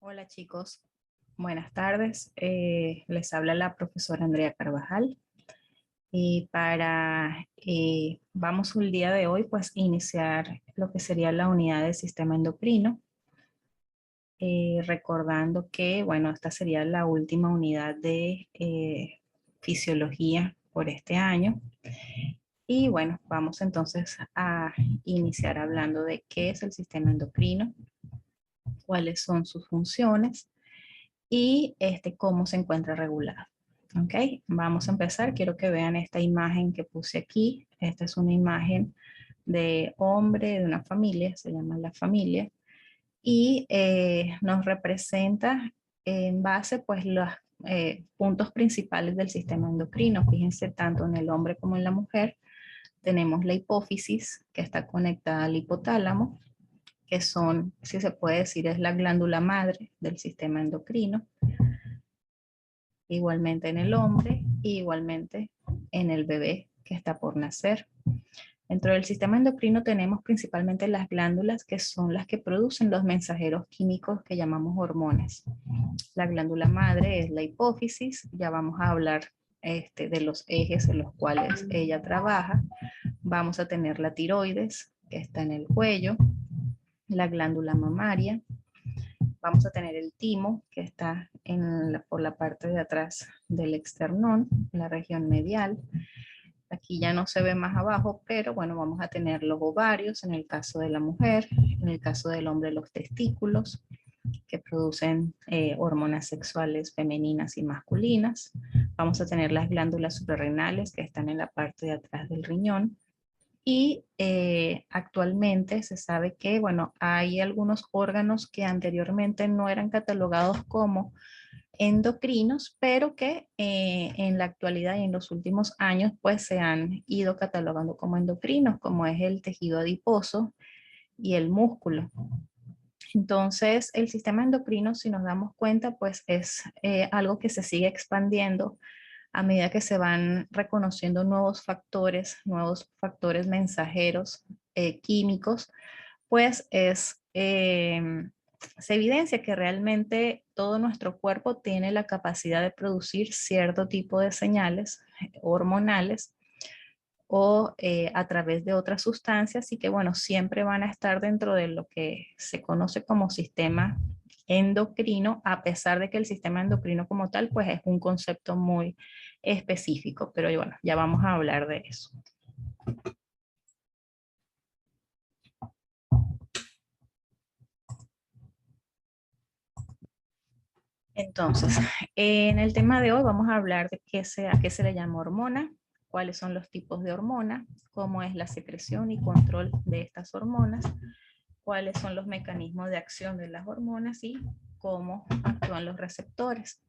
Hola chicos, buenas tardes. Les habla la profesora Andrea Carvajal y vamos el día de hoy pues iniciar lo que sería la unidad del sistema endocrino, recordando que bueno, esta sería la última unidad de fisiología por este año. Y bueno, vamos entonces a iniciar hablando de qué es el sistema endocrino, cuáles son sus funciones y cómo se encuentra regulado. Ok, vamos a empezar. Quiero que vean esta imagen que puse aquí. Esta es una imagen de hombre de una familia, se llama la familia, y nos representa en base pues los puntos principales del sistema endocrino. Fíjense, tanto en el hombre como en la mujer tenemos la hipófisis, que está conectada al hipotálamo, que son, si se puede decir, es la glándula madre del sistema endocrino. Igualmente en el hombre y igualmente en el bebé que está por nacer. Dentro del sistema endocrino tenemos principalmente las glándulas, que son las que producen los mensajeros químicos que llamamos hormonas. La glándula madre es la hipófisis. Ya vamos a hablar de los ejes en los cuales ella trabaja. Vamos a tener la tiroides, que está en el cuello, la glándula mamaria. Vamos a tener el timo, que está por la parte de atrás del esternón, en la región medial. Aquí ya no se ve más abajo, pero bueno, vamos a tener los ovarios en el caso de la mujer, en el caso del hombre los testículos, que producen hormonas sexuales femeninas y masculinas. Vamos a tener las glándulas suprarrenales, que están en la parte de atrás del riñón. Y actualmente se sabe que, bueno, hay algunos órganos que anteriormente no eran catalogados como endocrinos, pero que en la actualidad y en los últimos años, pues se han ido catalogando como endocrinos, como es el tejido adiposo y el músculo. Entonces, el sistema endocrino, si nos damos cuenta, pues es algo que se sigue expandiendo a medida que se van reconociendo nuevos factores mensajeros químicos, pues se evidencia que realmente todo nuestro cuerpo tiene la capacidad de producir cierto tipo de señales hormonales o a través de otras sustancias y que bueno, siempre van a estar dentro de lo que se conoce como sistema endocrino, a pesar de que el sistema endocrino como tal pues es un concepto muy específico, pero bueno, ya vamos a hablar de eso. Entonces, en el tema de hoy vamos a hablar de a qué se le llama hormona, cuáles son los tipos de hormona, cómo es la secreción y control de estas hormonas, cuáles son los mecanismos de acción de las hormonas y cómo actúan los receptores.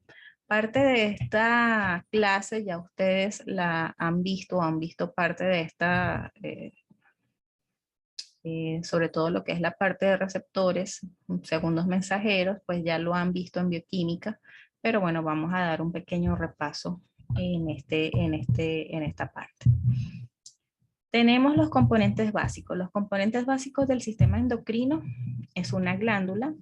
Parte de esta clase ya ustedes la han visto o han visto parte de esta sobre todo lo que es la parte de receptores, segundos mensajeros, pues ya lo han visto en bioquímica, pero bueno, vamos a dar un pequeño repaso en esta parte. Tenemos los componentes básicos. Los componentes básicos del sistema endocrino es una glándula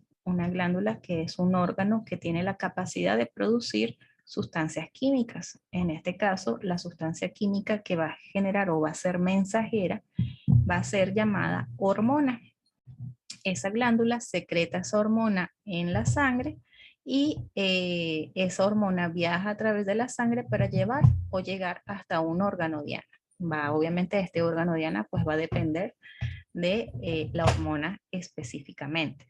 que es un órgano que tiene la capacidad de producir sustancias químicas. En este caso, la sustancia química que va a generar o va a ser mensajera va a ser llamada hormona. Esa glándula secreta esa hormona en la sangre y esa hormona viaja a través de la sangre para llevar o llegar hasta un órgano diana. Obviamente este órgano diana pues va a depender de la hormona específicamente.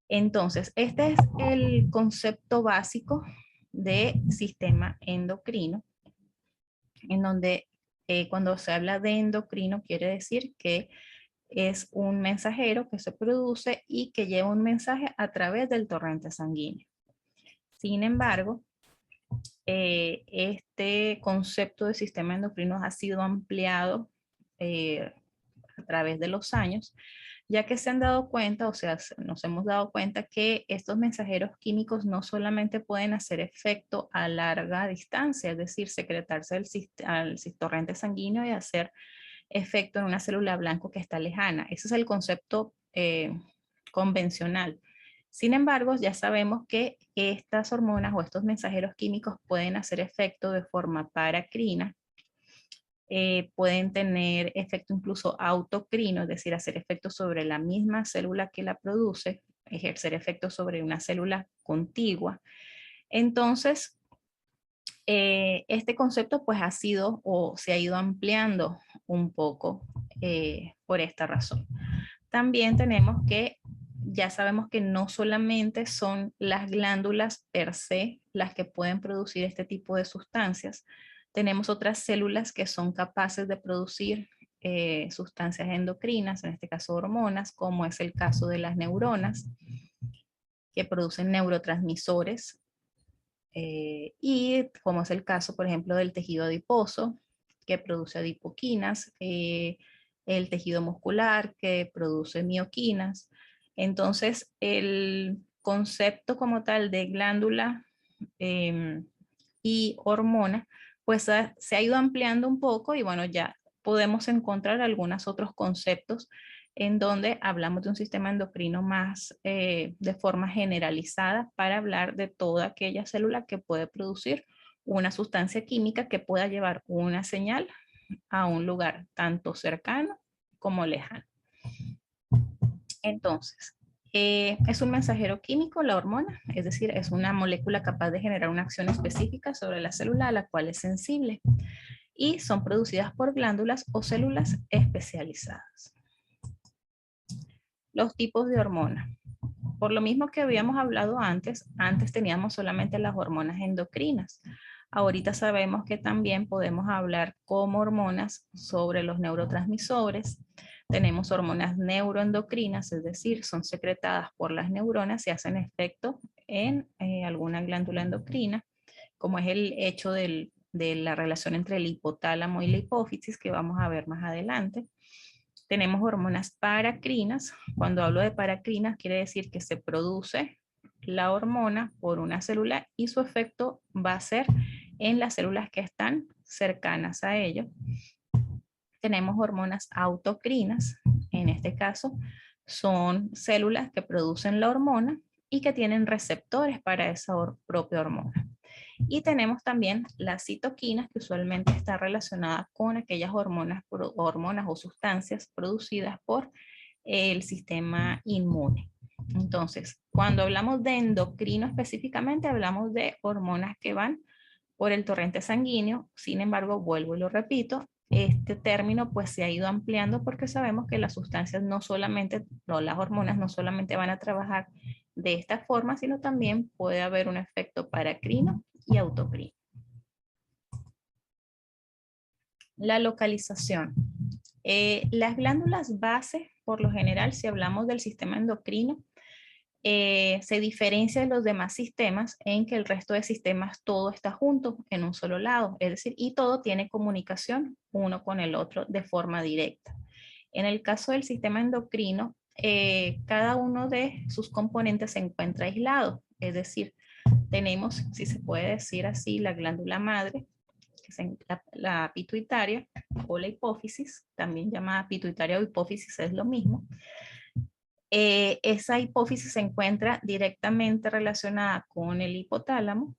Entonces, este es el concepto básico de sistema endocrino, en donde cuando se habla de endocrino quiere decir que es un mensajero que se produce y que lleva un mensaje a través del torrente sanguíneo. Sin embargo, este concepto de sistema endocrino ha sido ampliado a través de los años, ya que se han dado cuenta, o sea, nos hemos dado cuenta que estos mensajeros químicos no solamente pueden hacer efecto a larga distancia, es decir, secretarse al torrente sanguíneo y hacer efecto en una célula blanco que está lejana. Ese es el concepto convencional. Sin embargo, ya sabemos que estas hormonas o estos mensajeros químicos pueden hacer efecto de forma paracrina, pueden tener efecto incluso autocrino, es decir, hacer efecto sobre la misma célula que la produce, ejercer efecto sobre una célula contigua. Entonces, este concepto pues ha sido o se ha ido ampliando un poco por esta razón. También tenemos que, ya sabemos que no solamente son las glándulas per se las que pueden producir este tipo de sustancias, tenemos otras células que son capaces de producir sustancias endocrinas, en este caso hormonas, como es el caso de las neuronas, que producen neurotransmisores, y como es el caso, por ejemplo, del tejido adiposo, que produce adipoquinas, el tejido muscular, que produce mioquinas. Entonces, el concepto como tal de glándula y hormona, pues se ha ido ampliando un poco y bueno, ya podemos encontrar algunos otros conceptos en donde hablamos de un sistema endocrino más de forma generalizada para hablar de toda aquella célula que puede producir una sustancia química que pueda llevar una señal a un lugar tanto cercano como lejano. Entonces, es un mensajero químico, la hormona, es decir, es una molécula capaz de generar una acción específica sobre la célula a la cual es sensible y son producidas por glándulas o células especializadas. Los tipos de hormonas. Por lo mismo que habíamos hablado antes teníamos solamente las hormonas endocrinas. Ahorita sabemos que también podemos hablar como hormonas sobre los neurotransmisores. Tenemos hormonas neuroendocrinas, es decir, son secretadas por las neuronas y hacen efecto en alguna glándula endocrina, como es el hecho de la relación entre el hipotálamo y la hipófisis, que vamos a ver más adelante. Tenemos hormonas paracrinas. Cuando hablo de paracrinas, quiere decir que se produce la hormona por una célula y su efecto va a ser en las células que están cercanas a ello. Tenemos hormonas autocrinas. En este caso, son células que producen la hormona y que tienen receptores para esa propia hormona. Y tenemos también las citoquinas, que usualmente está relacionada con aquellas hormonas o sustancias producidas por el sistema inmune. Entonces, cuando hablamos de endocrino específicamente, hablamos de hormonas que van por el torrente sanguíneo. Sin embargo, vuelvo y lo repito, este término pues se ha ido ampliando porque sabemos que las sustancias no solamente, no, las hormonas no solamente van a trabajar de esta forma, sino también puede haber un efecto paracrino y autocrino. La localización. Las glándulas base, por lo general, si hablamos del sistema endocrino, se diferencia de los demás sistemas en que el resto de sistemas todo está junto en un solo lado, es decir, y todo tiene comunicación uno con el otro de forma directa. En el caso del sistema endocrino, cada uno de sus componentes se encuentra aislado, es decir, tenemos, si se puede decir así, la glándula madre, que es la pituitaria o la hipófisis, también llamada pituitaria o hipófisis, es lo mismo. Esa hipófisis se encuentra directamente relacionada con el hipotálamo,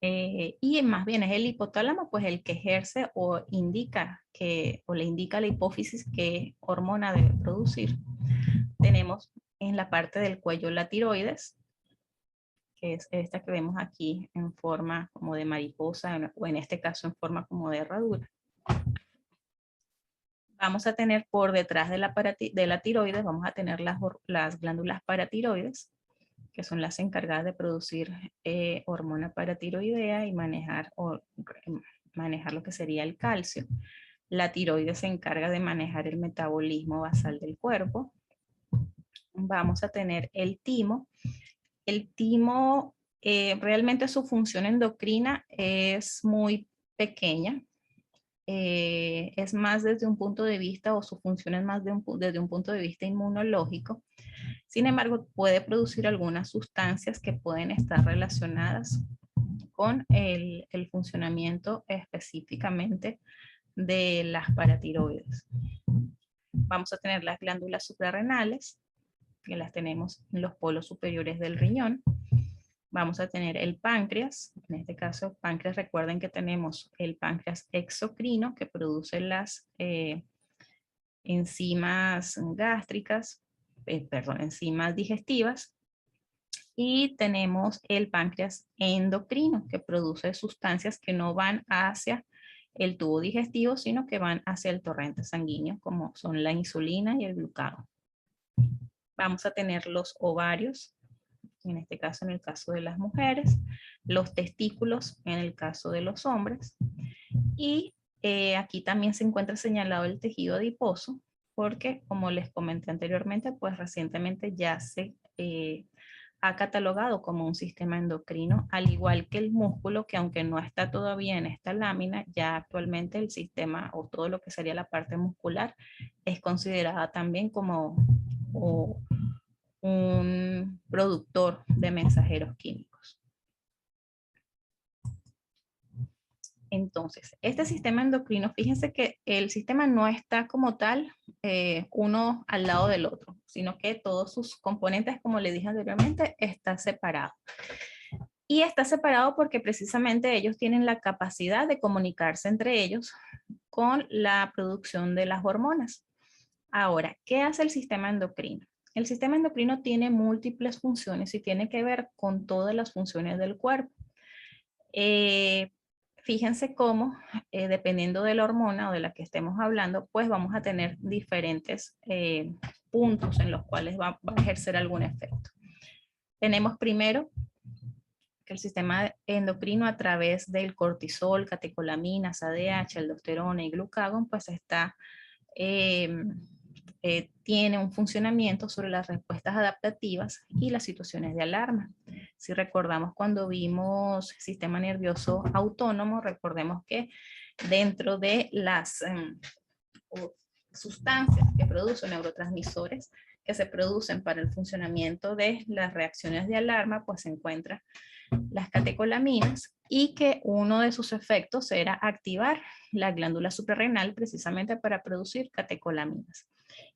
y más bien es el hipotálamo pues el que ejerce o indica o le indica a la hipófisis qué hormona debe producir. Tenemos en la parte del cuello la tiroides, que es esta que vemos aquí en forma como de mariposa o en este caso en forma como de herradura. Vamos a tener por detrás de la tiroides, vamos a tener las glándulas paratiroides, que son las encargadas de producir hormona paratiroidea y manejar lo que sería el calcio. La tiroides se encarga de manejar el metabolismo basal del cuerpo. Vamos a tener el timo. El timo, realmente su función endocrina es muy pequeña. Es más desde un punto de vista, o su función es más desde un punto de vista inmunológico. Sin embargo, puede producir algunas sustancias que pueden estar relacionadas con el funcionamiento específicamente de las paratiroides. Vamos a tener las glándulas suprarrenales, que las tenemos en los polos superiores del riñón. Vamos a tener el páncreas, en este caso páncreas, recuerden que tenemos el páncreas exocrino que produce las enzimas gástricas, enzimas digestivas, y tenemos el páncreas endocrino que produce sustancias que no van hacia el tubo digestivo, sino que van hacia el torrente sanguíneo, como son la insulina y el glucagón. Vamos a tener los ovarios, en este caso, en el caso de las mujeres, los testículos en el caso de los hombres, y aquí también se encuentra señalado el tejido adiposo, porque como les comenté anteriormente, pues recientemente ya se ha catalogado como un sistema endocrino, al igual que el músculo, que aunque no está todavía en esta lámina, ya actualmente el sistema o todo lo que sería la parte muscular es considerada también como un productor de mensajeros químicos. Entonces, este sistema endocrino, fíjense que el sistema no está como tal uno al lado del otro, sino que todos sus componentes, como le dije anteriormente, está separado. Y está separado porque precisamente ellos tienen la capacidad de comunicarse entre ellos con la producción de las hormonas. Ahora, ¿qué hace el sistema endocrino? El sistema endocrino tiene múltiples funciones y tiene que ver con todas las funciones del cuerpo. Fíjense cómo, dependiendo de la hormona o de la que estemos hablando, pues vamos a tener diferentes puntos en los cuales va a ejercer algún efecto. Tenemos primero que el sistema endocrino, a través del cortisol, catecolaminas, ADH, aldosterona y glucagón, pues está tiene un funcionamiento sobre las respuestas adaptativas y las situaciones de alarma. Si recordamos cuando vimos sistema nervioso autónomo, recordemos que dentro de las sustancias que producen neurotransmisores que se producen para el funcionamiento de las reacciones de alarma, pues se encuentran las catecolaminas, y que uno de sus efectos era activar la glándula suprarrenal precisamente para producir catecolaminas.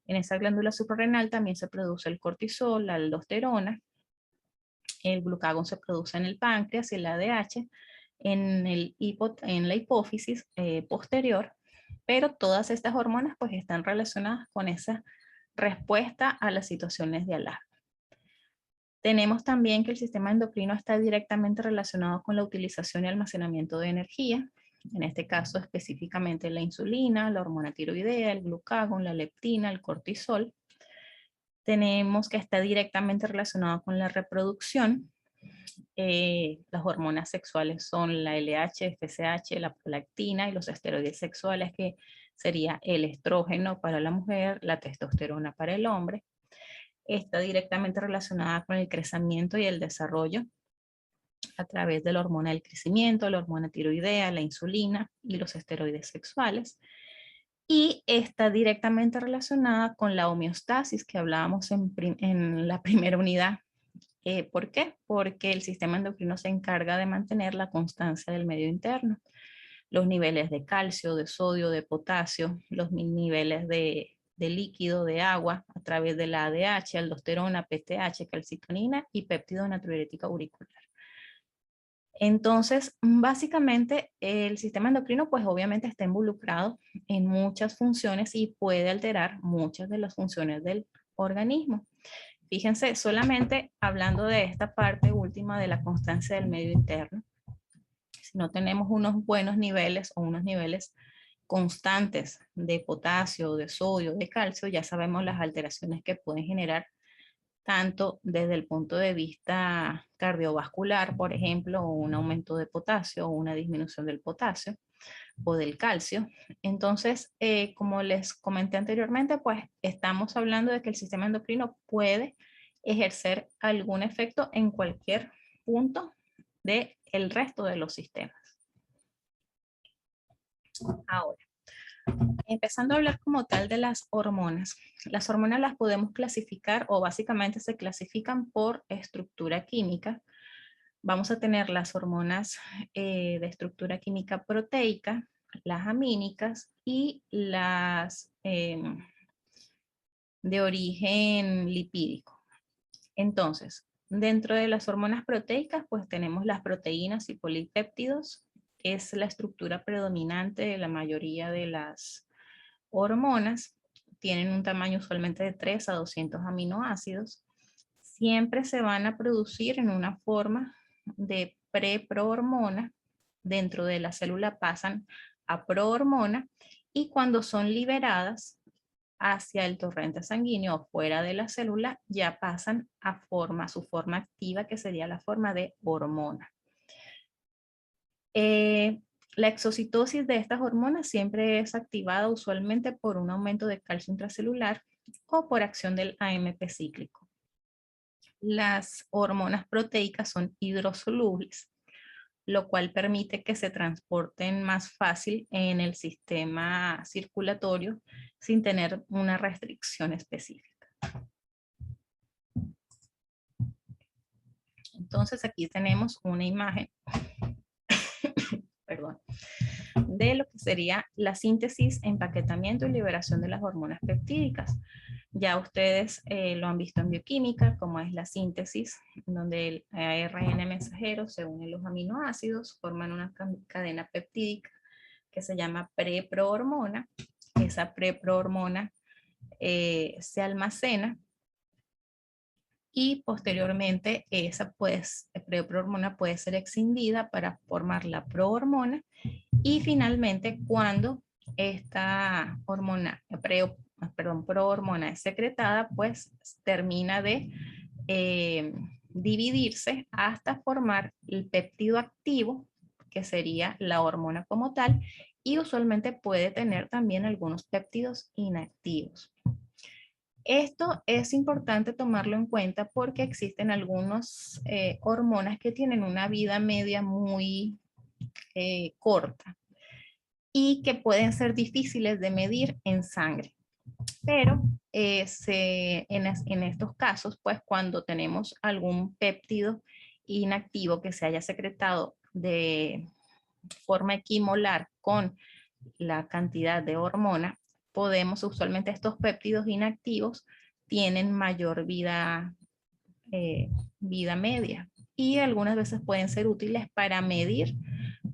En esa glándula suprarrenal también se produce el cortisol, la aldosterona, el glucagón se produce en el páncreas y el ADH en la hipófisis posterior, pero todas estas hormonas pues están relacionadas con esa respuesta a las situaciones de alarma. Tenemos también que el sistema endocrino está directamente relacionado con la utilización y almacenamiento de energía, en este caso específicamente la insulina, la hormona tiroidea, el glucagón, la leptina, el cortisol. Tenemos que está directamente relacionado con la reproducción. Las hormonas sexuales son la LH, FSH, la prolactina y los esteroides sexuales, que sería el estrógeno para la mujer, la testosterona para el hombre. Está directamente relacionada con el crecimiento y el desarrollo a través de la hormona del crecimiento, la hormona tiroidea, la insulina y los esteroides sexuales. Y está directamente relacionada con la homeostasis que hablábamos en la primera unidad. ¿Por qué? Porque el sistema endocrino se encarga de mantener la constancia del medio interno, los niveles de calcio, de sodio, de potasio, los niveles de líquido, de agua, a través de la ADH, aldosterona, PTH, calcitonina y péptido natriurético auricular. Entonces, básicamente, el sistema endocrino, pues obviamente está involucrado en muchas funciones y puede alterar muchas de las funciones del organismo. Fíjense, solamente hablando de esta parte última de la constancia del medio interno, si no tenemos unos buenos niveles o unos niveles constantes de potasio, de sodio, de calcio, ya sabemos las alteraciones que pueden generar tanto desde el punto de vista cardiovascular, por ejemplo, un aumento de potasio o una disminución del potasio o del calcio. Entonces, como les comenté anteriormente, pues estamos hablando de que el sistema endocrino puede ejercer algún efecto en cualquier punto del resto de los sistemas. Ahora, empezando a hablar como tal de las hormonas. Las hormonas las podemos clasificar, o básicamente se clasifican por estructura química. Vamos a tener las hormonas de estructura química proteica, las amínicas y las de origen lipídico. Entonces, dentro de las hormonas proteicas, pues tenemos las proteínas y polipéptidos. Es la estructura predominante de la mayoría de las hormonas. Tienen un tamaño usualmente de 3 a 200 aminoácidos. Siempre se van a producir en una forma de pre-prohormona. Dentro de la célula pasan a prohormona y cuando son liberadas hacia el torrente sanguíneo o fuera de la célula, ya pasan a su forma activa, que sería la forma de hormona. La exocitosis de estas hormonas siempre es activada usualmente por un aumento de calcio intracelular o por acción del AMP cíclico. Las hormonas proteicas son hidrosolubles, lo cual permite que se transporten más fácil en el sistema circulatorio sin tener una restricción específica. Entonces aquí tenemos una imagen perdón, de lo que sería la síntesis, empaquetamiento y liberación de las hormonas peptídicas. Ya ustedes lo han visto en bioquímica, como es la síntesis, donde el ARN mensajero se unen los aminoácidos, forman una cadena peptídica que se llama preprohormona. Esa preprohormona se almacena y posteriormente esa preprohormona puede ser escindida para formar la prohormona y finalmente cuando esta hormona, prohormona es secretada, pues termina de dividirse hasta formar el péptido activo, que sería la hormona como tal, y usualmente puede tener también algunos péptidos inactivos. Esto es importante tomarlo en cuenta porque existen algunas hormonas que tienen una vida media muy corta y que pueden ser difíciles de medir en sangre. Pero en estos casos, pues cuando tenemos algún péptido inactivo que se haya secretado de forma equimolar con la cantidad de hormona, usualmente estos péptidos inactivos tienen mayor vida media y algunas veces pueden ser útiles para medir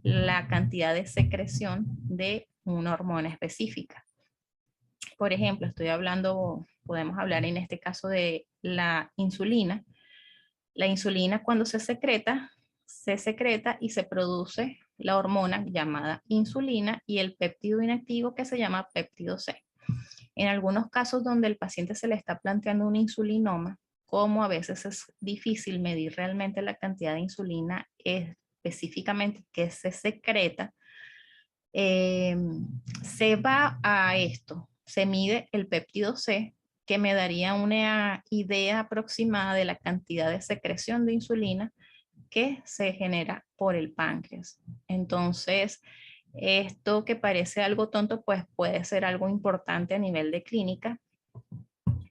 la cantidad de secreción de una hormona específica. Por ejemplo, podemos hablar en este caso de la insulina. La insulina cuando se secreta y se produce la hormona llamada insulina y el péptido inactivo que se llama péptido C. En algunos casos donde el paciente se le está planteando un insulinoma, como a veces es difícil medir realmente la cantidad de insulina específicamente que se secreta, se va a esto, se mide el péptido C, que me daría una idea aproximada de la cantidad de secreción de insulina que se genera por el páncreas. Entonces, esto que parece algo tonto, pues puede ser algo importante a nivel de clínica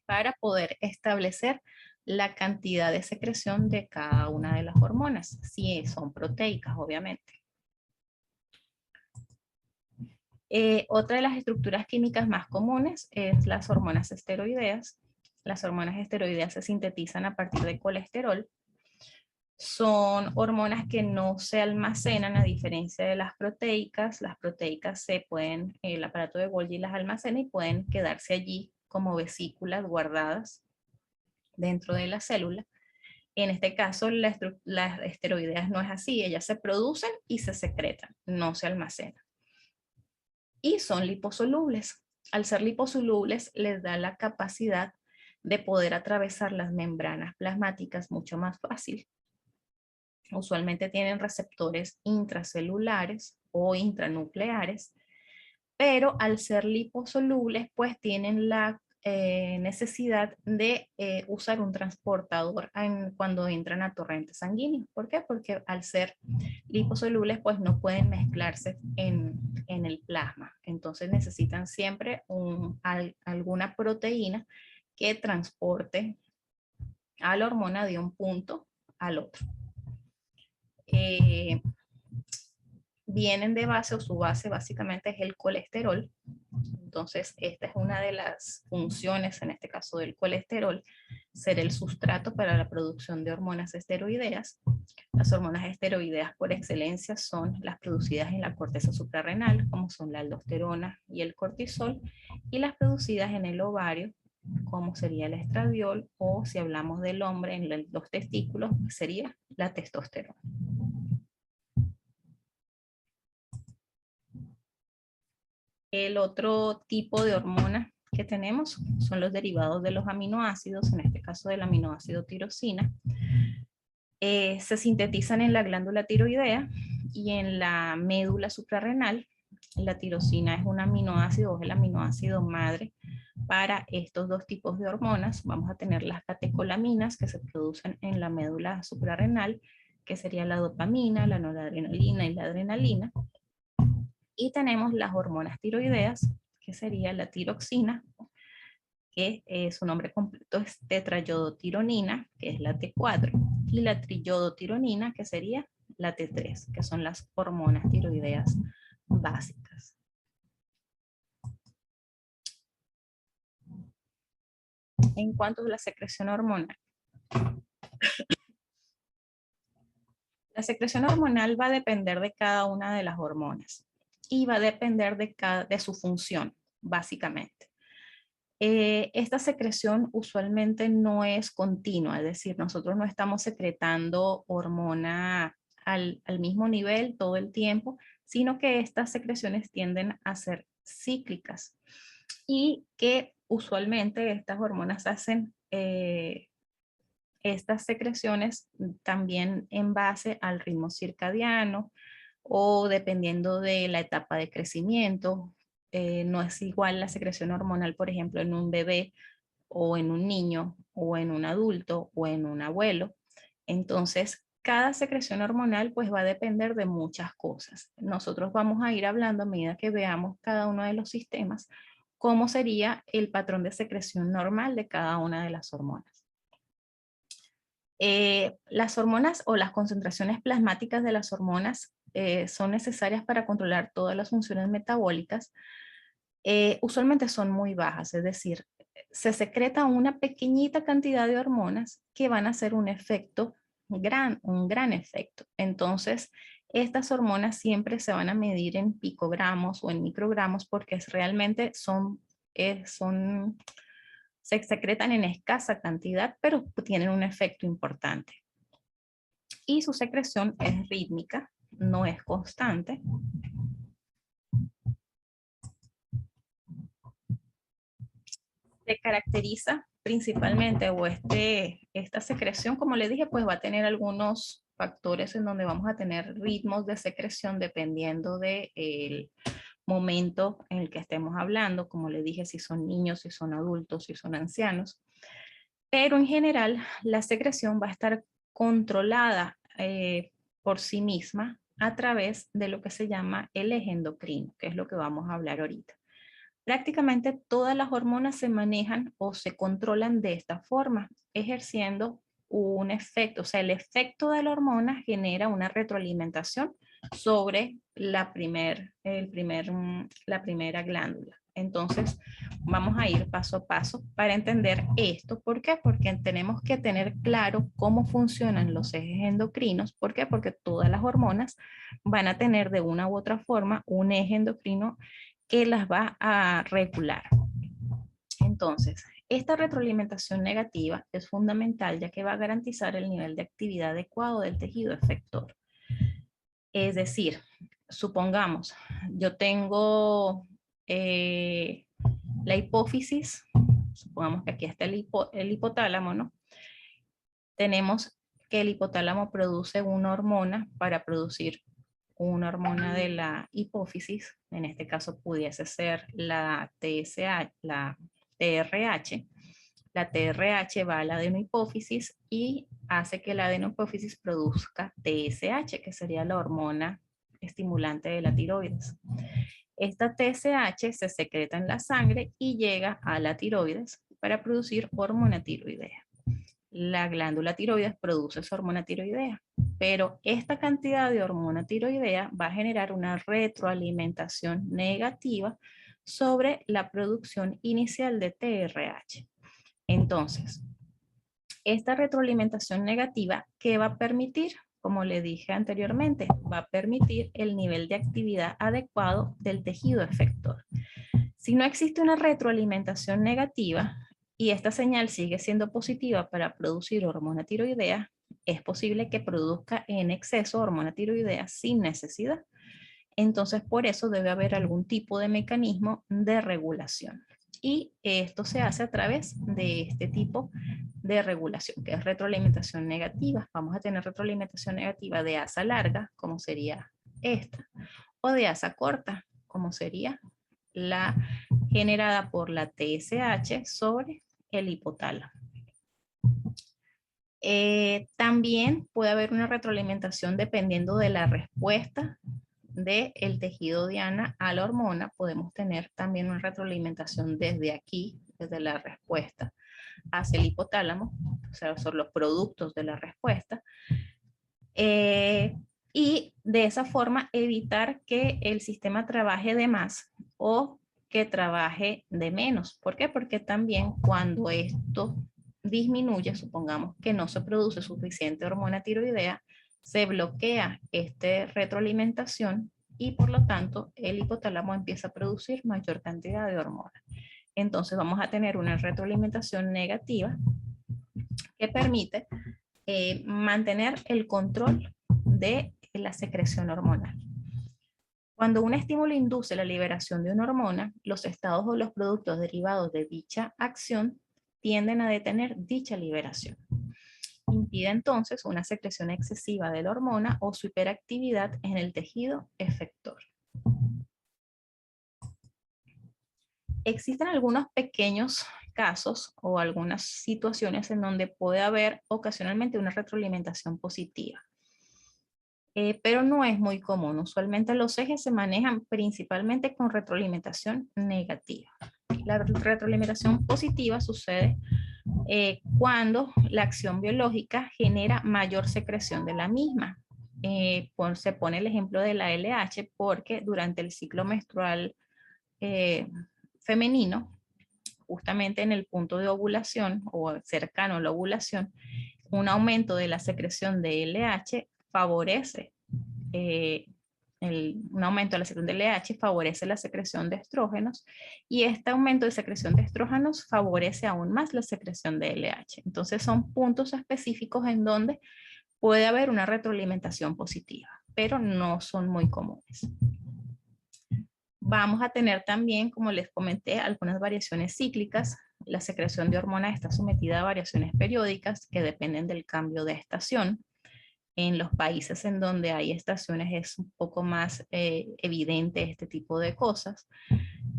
para poder establecer la cantidad de secreción de cada una de las hormonas, si son proteicas, obviamente. Otra de las estructuras químicas más comunes es las hormonas esteroideas. Las hormonas esteroideas se sintetizan a partir de colesterol. Son hormonas que no se almacenan a diferencia de las proteicas. Las proteicas el aparato de Golgi las almacena y pueden quedarse allí como vesículas guardadas dentro de la célula. En este caso, las esteroideas no es así. Ellas se producen y se secretan, no se almacenan. Y son liposolubles. Al ser liposolubles, les da la capacidad de poder atravesar las membranas plasmáticas mucho más fácil. Usualmente tienen receptores intracelulares o intranucleares, pero al ser liposolubles, pues tienen la necesidad de usar un transportador cuando entran a torrentes sanguíneos. ¿Por qué? Porque al ser liposolubles, pues no pueden mezclarse en el plasma. Entonces necesitan siempre alguna proteína que transporte a la hormona de un punto al otro. Vienen de base o su base básicamente es el colesterol. Entonces, esta es una de las funciones, en este caso del colesterol, ser el sustrato para la producción de hormonas esteroideas. Las hormonas esteroideas por excelencia son las producidas en la corteza suprarrenal, como son la aldosterona y el cortisol, y las producidas en el ovario, como sería el estradiol, o si hablamos del hombre en los testículos, sería la testosterona. El otro tipo de hormona que tenemos son los derivados de los aminoácidos, en este caso del aminoácido tirosina. Se sintetizan en la glándula tiroidea y en la médula suprarrenal. La tirosina es un aminoácido, o es el aminoácido madre para estos dos tipos de hormonas. Vamos a tener las catecolaminas que se producen en la médula suprarrenal, que sería la dopamina, la noradrenalina y la adrenalina. Y tenemos las hormonas tiroideas, que sería la tiroxina, que su nombre completo es tetrayodotironina, que es la T4, y la triyodotironina, que sería la T3, que son las hormonas tiroideas básicas. En cuanto a la secreción hormonal, la secreción hormonal va a depender de cada una de las hormonas y va a depender de su función, básicamente. Esta secreción usualmente no es continua, es decir, nosotros no estamos secretando hormona al mismo nivel todo el tiempo, sino que estas secreciones tienden a ser cíclicas y que usualmente estas hormonas hacen estas secreciones también en base al ritmo circadiano o dependiendo de la etapa de crecimiento. No es igual la secreción hormonal, por ejemplo, en un bebé o en un niño o en un adulto o en un abuelo. Entonces, cada secreción hormonal pues va a depender de muchas cosas. Nosotros vamos a ir hablando a medida que veamos cada uno de los sistemas, cómo sería el patrón de secreción normal de cada una de las hormonas. Las hormonas o las concentraciones plasmáticas de las hormonas son necesarias para controlar todas las funciones metabólicas. Usualmente son muy bajas, es decir, se secreta una pequeñita cantidad de hormonas que van a hacer un efecto, un gran efecto. Entonces, estas hormonas siempre se van a medir en picogramos o en microgramos porque realmente se secretan en escasa cantidad, pero tienen un efecto importante. Y su secreción es rítmica, no es constante. Se caracteriza principalmente, o esta secreción, como le dije, pues va a tener algunos factores en donde vamos a tener ritmos de secreción dependiendo del momento en el que estemos hablando, como le dije, si son niños, si son adultos, si son ancianos. Pero en general, la secreción va a estar controlada por sí misma a través de lo que se llama el eje endocrino, que es lo que vamos a hablar ahorita. Prácticamente todas las hormonas se manejan o se controlan de esta forma, ejerciendo un efecto, o sea, el efecto de la hormona genera una retroalimentación sobre la primera glándula. Entonces, vamos a ir paso a paso para entender esto. ¿Por qué? Porque tenemos que tener claro cómo funcionan los ejes endocrinos. ¿Por qué? Porque todas las hormonas van a tener de una u otra forma un eje endocrino que las va a regular. Entonces, esta retroalimentación negativa es fundamental ya que va a garantizar el nivel de actividad adecuado del tejido efector. Es decir, supongamos, yo tengo la hipófisis, supongamos que aquí está el hipotálamo, ¿no? Tenemos que el hipotálamo produce una hormona para producir una hormona de la hipófisis, en este caso pudiese ser la TSH, la TRH. La TRH va a la adenohipófisis y hace que la adenohipófisis produzca TSH, que sería la hormona estimulante de la tiroides. Esta TSH se secreta en la sangre y llega a la tiroides para producir hormona tiroidea. La glándula tiroides produce esa hormona tiroidea, pero esta cantidad de hormona tiroidea va a generar una retroalimentación negativa sobre la producción inicial de TRH. Entonces, Esta retroalimentación negativa, ¿qué va a permitir? Como le dije anteriormente, va a permitir el nivel de actividad adecuado del tejido efector. Si no existe una retroalimentación negativa y esta señal sigue siendo positiva para producir hormona tiroidea, es posible que produzca en exceso hormona tiroidea sin necesidad. Entonces, por eso debe haber algún tipo de mecanismo de regulación. Y esto se hace a través de este tipo de regulación, que es retroalimentación negativa. Vamos a tener retroalimentación negativa de asa larga, como sería esta, o de asa corta, como sería la generada por la TSH sobre el hipotálamo. También puede haber una retroalimentación dependiendo de la respuesta del tejido diana a la hormona. Podemos tener también una retroalimentación desde aquí, desde la respuesta hacia el hipotálamo, o sea, son los productos de la respuesta. Y de esa forma evitar que el sistema trabaje de más o que trabaje de menos. ¿Por qué? Porque también cuando esto disminuye, supongamos que no se produce suficiente hormona tiroidea, se bloquea esta retroalimentación y por lo tanto el hipotálamo empieza a producir mayor cantidad de hormona. Entonces vamos a tener una retroalimentación negativa que permite mantener el control de la secreción hormonal. Cuando un estímulo induce la liberación de una hormona, los estados o los productos derivados de dicha acción tienden a detener dicha liberación. Impide entonces una secreción excesiva de la hormona o su hiperactividad en el tejido efector. Existen algunos pequeños casos o algunas situaciones en donde puede haber ocasionalmente una retroalimentación positiva. Pero no es muy común. Usualmente los ejes se manejan principalmente con retroalimentación negativa. La retroalimentación positiva sucede cuando la acción biológica genera mayor secreción de la misma. Se pone el ejemplo de la LH porque durante el ciclo menstrual femenino, justamente en el punto de ovulación o cercano a la ovulación, un aumento de la secreción de LH favorece un aumento de la secreción de LH favorece la secreción de estrógenos y este aumento de secreción de estrógenos favorece aún más la secreción de LH. Entonces son puntos específicos en donde puede haber una retroalimentación positiva, pero no son muy comunes. Vamos a tener también, como les comenté, algunas variaciones cíclicas. La secreción de hormonas está sometida a variaciones periódicas que dependen del cambio de estación. En los países en donde hay estaciones es un poco más evidente este tipo de cosas.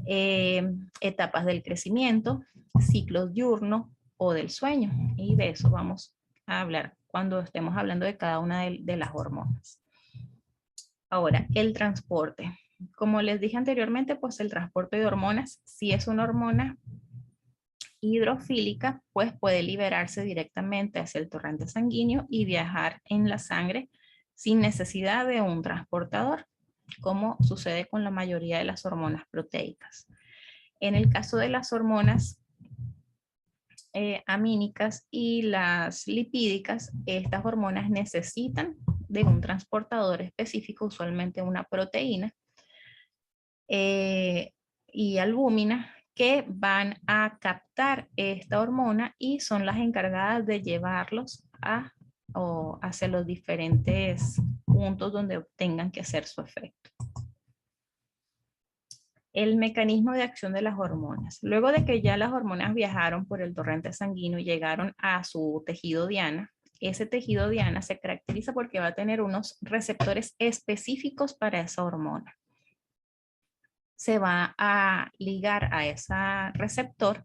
Etapas del crecimiento, ciclos diurnos o del sueño. Y de eso vamos a hablar cuando estemos hablando de cada una de las hormonas. Ahora, el transporte. Como les dije anteriormente, pues el transporte de hormonas, si es una hormona hidrofílica, pues puede liberarse directamente hacia el torrente sanguíneo y viajar en la sangre sin necesidad de un transportador, como sucede con la mayoría de las hormonas proteicas. En el caso de las hormonas amínicas y las lipídicas, estas hormonas necesitan de un transportador específico, usualmente una proteína y albúmina, que van a captar esta hormona y son las encargadas de llevarlos hacia los diferentes puntos donde tengan que hacer su efecto. El mecanismo de acción de las hormonas. Luego de que ya las hormonas viajaron por el torrente sanguíneo y llegaron a su tejido diana, ese tejido diana se caracteriza porque va a tener unos receptores específicos para esa hormona. Se va a ligar a ese receptor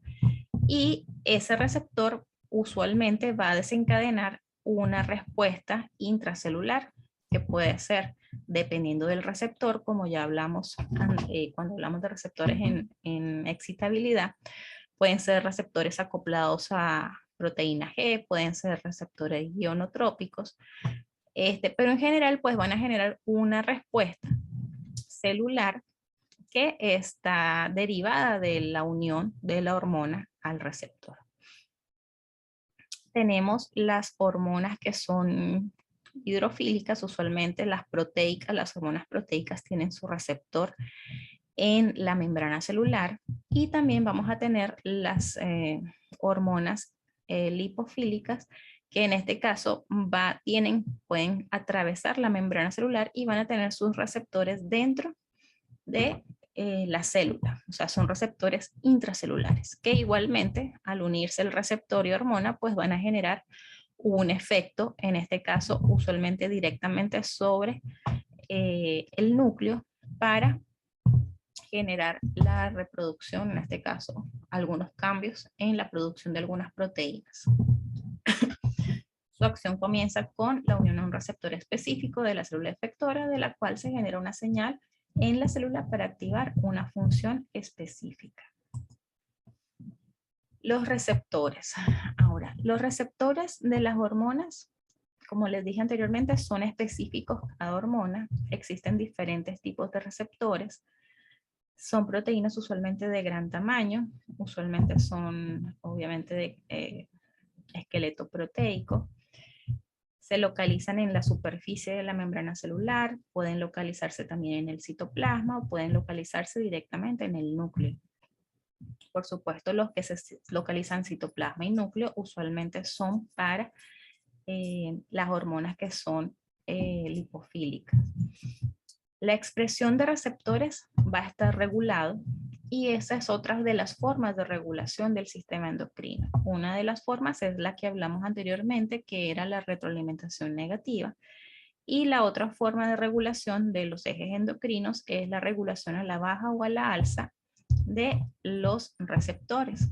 y ese receptor usualmente va a desencadenar una respuesta intracelular que puede ser, dependiendo del receptor, como ya hablamos cuando hablamos de receptores en excitabilidad, pueden ser receptores acoplados a proteína G, pueden ser receptores ionotrópicos, pero en general pues van a generar una respuesta celular que está derivada de la unión de la hormona al receptor. tenemos las hormonas que son hidrofílicas, usualmente las proteicas, las hormonas proteicas tienen su receptor en la membrana celular, y también vamos a tener las hormonas lipofílicas, que en este caso pueden atravesar la membrana celular y van a tener sus receptores dentro de la célula, o sea, son receptores intracelulares, que igualmente al unirse el receptor y hormona, pues van a generar un efecto, en este caso usualmente directamente sobre el núcleo, para generar la reproducción, en este caso algunos cambios en la producción de algunas proteínas. Su acción comienza con la unión a un receptor específico de la célula efectora, de la cual se genera una señal en la célula para activar una función específica. Los receptores. Ahora, los receptores de las hormonas, como les dije anteriormente, son específicos a cada hormona. Existen diferentes tipos de receptores. Son proteínas usualmente de gran tamaño, usualmente son obviamente de esqueleto proteico. Se localizan en la superficie de la membrana celular, pueden localizarse también en el citoplasma o pueden localizarse directamente en el núcleo. Por supuesto, los que se localizan en citoplasma y núcleo usualmente son para las hormonas que son lipofílicas. La expresión de receptores va a estar regulado, y esa es otra de las formas de regulación del sistema endocrino. Una de las formas es la que hablamos anteriormente, que era la retroalimentación negativa. Y la otra forma de regulación de los ejes endocrinos es la regulación a la baja o a la alza de los receptores.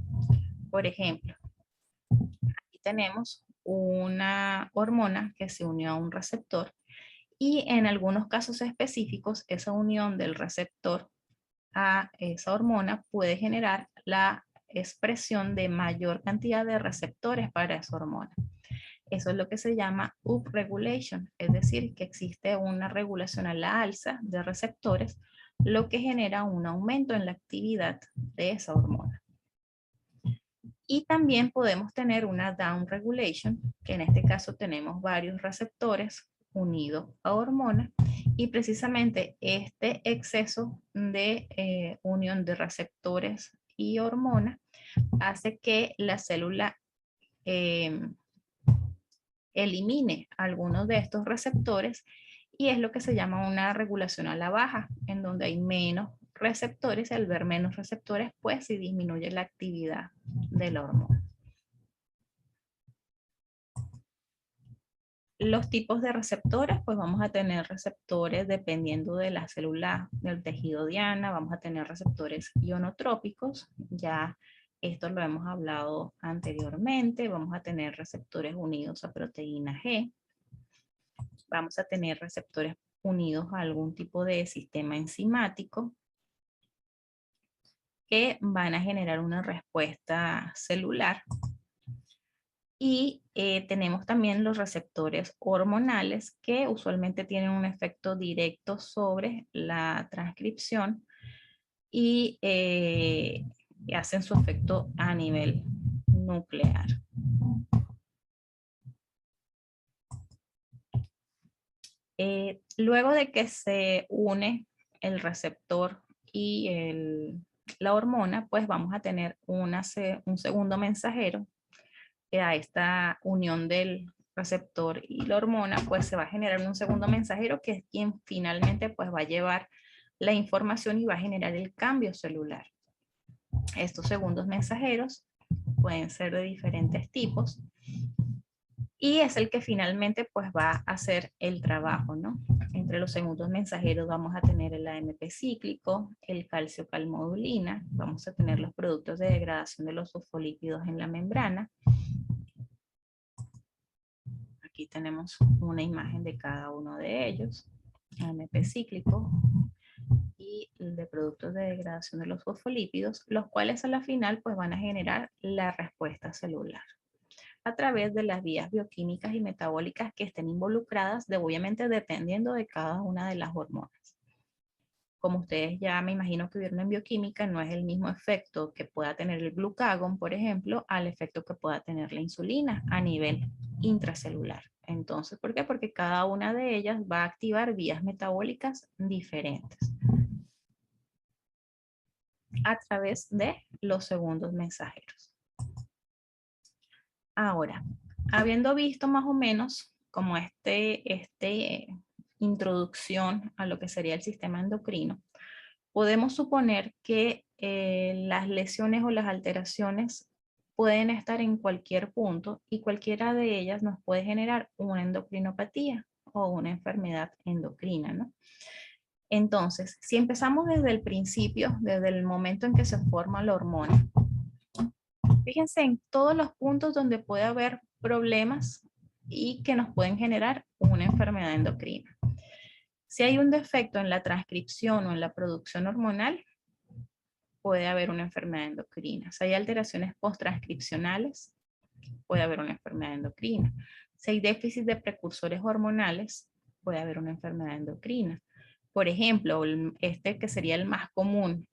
Por ejemplo, aquí tenemos una hormona que se unió a un receptor, y en algunos casos específicos esa unión del receptor a esa hormona puede generar la expresión de mayor cantidad de receptores para esa hormona. Eso es lo que se llama upregulation, es decir, que existe una regulación a la alza de receptores, lo que genera un aumento en la actividad de esa hormona. Y también podemos tener una downregulation, que en este caso tenemos varios receptores unidos a hormona, y precisamente este exceso de unión de receptores y hormona hace que la célula elimine algunos de estos receptores, y es lo que se llama una regulación a la baja, en donde hay menos receptores, y al ver menos receptores, pues se disminuye la actividad de la hormona. Los tipos de receptores, pues vamos a tener receptores dependiendo de la célula del tejido diana, vamos a tener receptores ionotrópicos, ya esto lo hemos hablado anteriormente, vamos a tener receptores unidos a proteína G, vamos a tener receptores unidos a algún tipo de sistema enzimático que van a generar una respuesta celular. Y tenemos también los receptores hormonales, que usualmente tienen un efecto directo sobre la transcripción y hacen su efecto a nivel nuclear. Luego de que se une el receptor y la hormona, pues vamos a tener un segundo mensajero. A esta unión del receptor y la hormona, pues se va a generar un segundo mensajero, que es quien finalmente pues va a llevar la información y va a generar el cambio celular. Estos segundos mensajeros pueden ser de diferentes tipos, y es el que finalmente pues va a hacer el trabajo, ¿no? Entre los segundos mensajeros vamos a tener el AMP cíclico, el calcio-calmodulina, vamos a tener los productos de degradación de los fosfolípidos en la membrana. Aquí tenemos una imagen de cada uno de ellos, AMP cíclico y el de productos de degradación de los fosfolípidos, los cuales a la final pues van a generar la respuesta celular a través de las vías bioquímicas y metabólicas que estén involucradas, obviamente dependiendo de cada una de las hormonas. Como ustedes ya me imagino que vieron en bioquímica, no es el mismo efecto que pueda tener el glucagón, por ejemplo, al efecto que pueda tener la insulina a nivel intracelular. Entonces, ¿por qué? Porque cada una de ellas va a activar vías metabólicas diferentes a través de los segundos mensajeros. Ahora, habiendo visto más o menos como introducción a lo que sería el sistema endocrino, podemos suponer que las lesiones o las alteraciones pueden estar en cualquier punto y cualquiera de ellas nos puede generar una endocrinopatía o una enfermedad endocrina, ¿no? Entonces, si empezamos desde el principio, desde el momento en que se forma la hormona, fíjense en todos los puntos donde puede haber problemas y que nos pueden generar una enfermedad endocrina. Si hay un defecto en la transcripción o en la producción hormonal, puede haber una enfermedad endocrina. Si hay alteraciones post-transcripcionales, puede haber una enfermedad endocrina. Si hay déficit de precursores hormonales, puede haber una enfermedad endocrina. Por ejemplo, que sería el más común,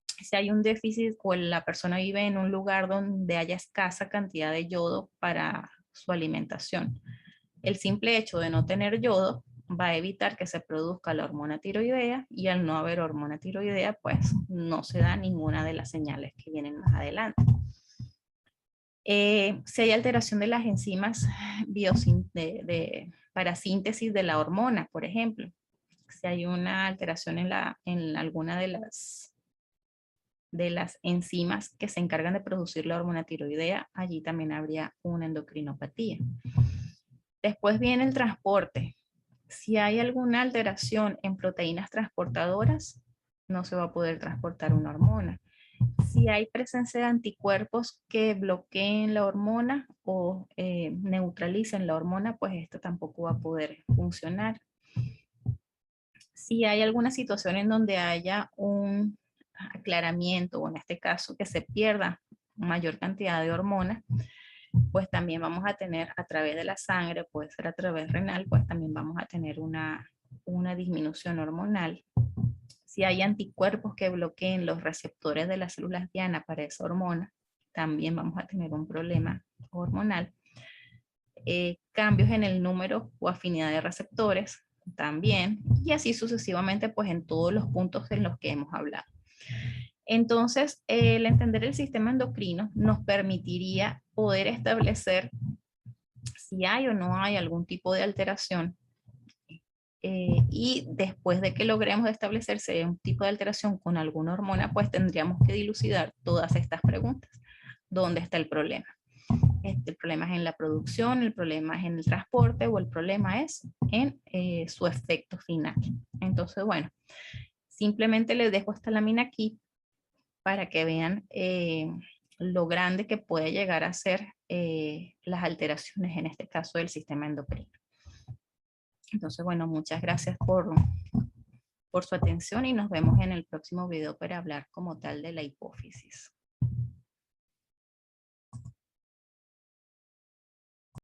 si hay un déficit o la persona vive en un lugar donde haya escasa cantidad de yodo para su alimentación. El simple hecho de no tener yodo va a evitar que se produzca la hormona tiroidea y al no haber hormona tiroidea, pues no se da ninguna de las señales que vienen más adelante. Si hay alteración de las enzimas para síntesis de la hormona, por ejemplo, si hay una alteración en alguna de las enzimas que se encargan de producir la hormona tiroidea, allí también habría una endocrinopatía. Después viene el transporte. Si hay alguna alteración en proteínas transportadoras, no se va a poder transportar una hormona. Si hay presencia de anticuerpos que bloqueen la hormona o neutralicen la hormona, pues esto tampoco va a poder funcionar. Si hay alguna situación en donde haya un aclaramiento, o en este caso que se pierda mayor cantidad de hormonas, pues también vamos a tener a través de la sangre, puede ser a través renal, pues también vamos a tener una disminución hormonal. Si hay anticuerpos que bloqueen los receptores de las células diana para esa hormona, también vamos a tener un problema hormonal. Cambios en el número o afinidad de receptores, también, y así sucesivamente, pues en todos los puntos en los que hemos hablado. Entonces, el entender el sistema endocrino nos permitiría poder establecer si hay o no hay algún tipo de alteración y después de que logremos establecer si hay un tipo de alteración con alguna hormona, pues tendríamos que dilucidar todas estas preguntas. ¿Dónde está el problema? El problema es en la producción, el problema es en el transporte o el problema es en su efecto final. Entonces, bueno, simplemente les dejo esta lámina aquí para que vean lo grande que puede llegar a ser las alteraciones, en este caso del sistema endocrino. Entonces, bueno, muchas gracias por su atención y nos vemos en el próximo video para hablar como tal de la hipófisis.